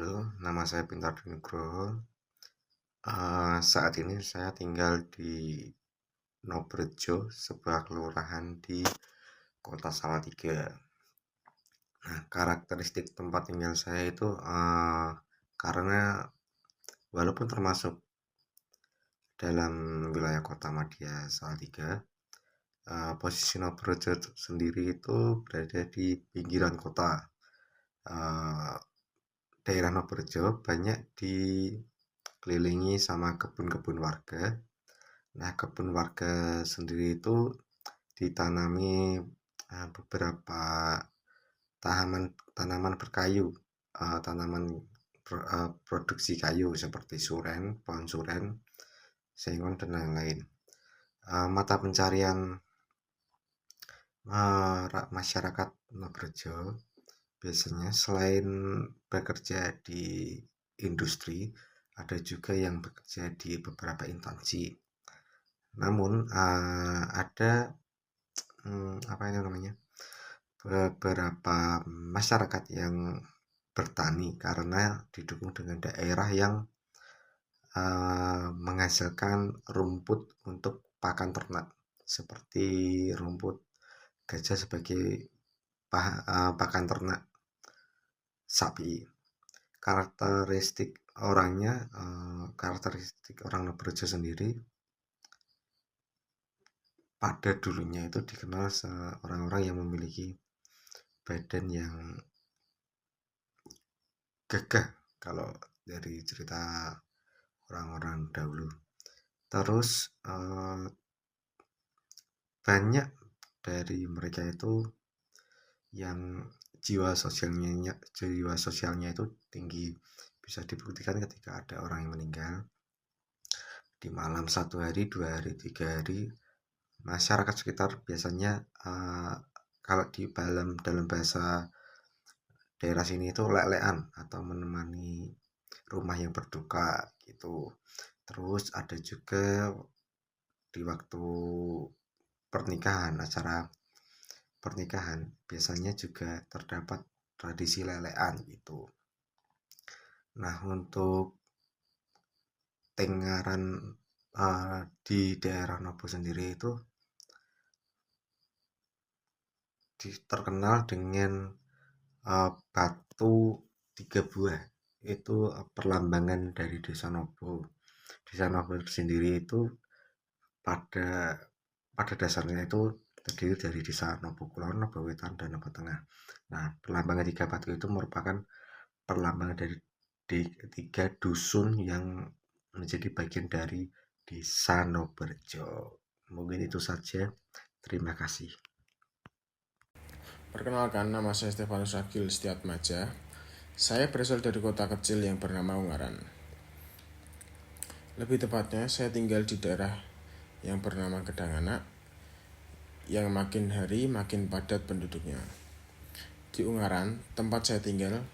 Halo, nama saya Pintar Nugroho. Saat ini saya tinggal di Noberjo, sebuah kelurahan di Kota Salatiga. Nah, karakteristik tempat tinggal saya itu karena walaupun termasuk dalam wilayah Kota Madya Salatiga, posisi Noberjo sendiri itu berada di pinggiran kota. Eh, Daerah Noberjo banyak dikelilingi sama kebun-kebun warga. Nah, kebun warga sendiri itu ditanami beberapa tanaman berkayu, tanaman produksi kayu seperti suren, pohon suren, sengon, dan lain-lain. Mata pencarian masyarakat Noberjo biasanya selain bekerja di industri, ada juga yang bekerja di beberapa instansi. Namun ada apa itu namanya, beberapa masyarakat yang bertani karena didukung dengan daerah yang menghasilkan rumput untuk pakan ternak seperti rumput gajah sebagai pakan ternak sapi. Karakteristik orang Noberjo sendiri pada dulunya itu dikenal orang-orang yang memiliki badan yang gagah kalau dari cerita orang-orang dahulu. Terus banyak dari mereka itu yang jiwa sosialnya itu tinggi. Bisa dibuktikan ketika ada orang yang meninggal di malam 1 hari, 2 hari, 3 hari, masyarakat sekitar biasanya kalau di dalam bahasa daerah sini itu lelean atau menemani rumah yang berduka gitu. Terus ada juga di waktu acara pernikahan biasanya juga terdapat tradisi lelean gitu. Nah, untuk Tengaran di daerah Nobo sendiri itu terkenal dengan batu 3 buah. Itu perlambangan dari Desa Nobo. Desa Nobo sendiri itu pada dasarnya itu terdiri dari Desa Nobo Kulon, Nobo Wetan, dan Nobo Tengah. Nah, perlambangan 3 batu itu merupakan perlambangan dari 3 dusun yang menjadi bagian dari Desa Noberjo. Mungkin itu saja. Terima kasih. Perkenalkan, nama saya Stefanus Agil Setiatmaja. Saya berasal dari kota kecil yang bernama Ungaran. Lebih tepatnya, saya tinggal di daerah yang bernama Gedanganak, yang makin hari makin padat penduduknya. Di Ungaran, tempat saya tinggal,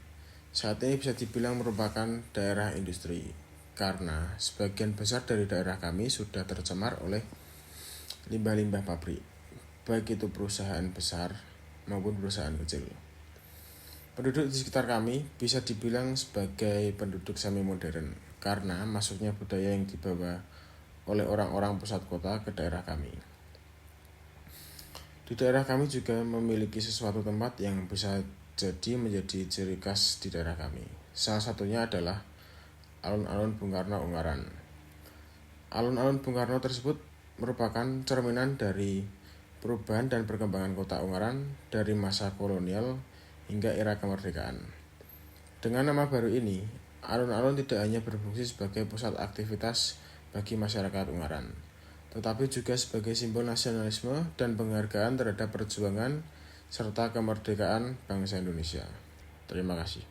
saat ini bisa dibilang merupakan daerah industri, karena sebagian besar dari daerah kami sudah tercemar oleh limbah-limbah pabrik, baik itu perusahaan besar maupun perusahaan kecil. Penduduk di sekitar kami bisa dibilang sebagai penduduk semi modern karena masuknya budaya yang dibawa oleh orang-orang pusat kota ke daerah kami. Di daerah kami juga memiliki sesuatu tempat yang bisa jadi menjadi ciri khas di daerah kami. Salah satunya adalah alun-alun Bung Karno Ungaran. Alun-alun Bung Karno tersebut merupakan cerminan dari perubahan dan perkembangan kota Ungaran dari masa kolonial hingga era kemerdekaan. Dengan nama baru ini, alun-alun tidak hanya berfungsi sebagai pusat aktivitas bagi masyarakat Ungaran, tetapi juga sebagai simbol nasionalisme dan penghargaan terhadap perjuangan serta kemerdekaan bangsa Indonesia. Terima kasih.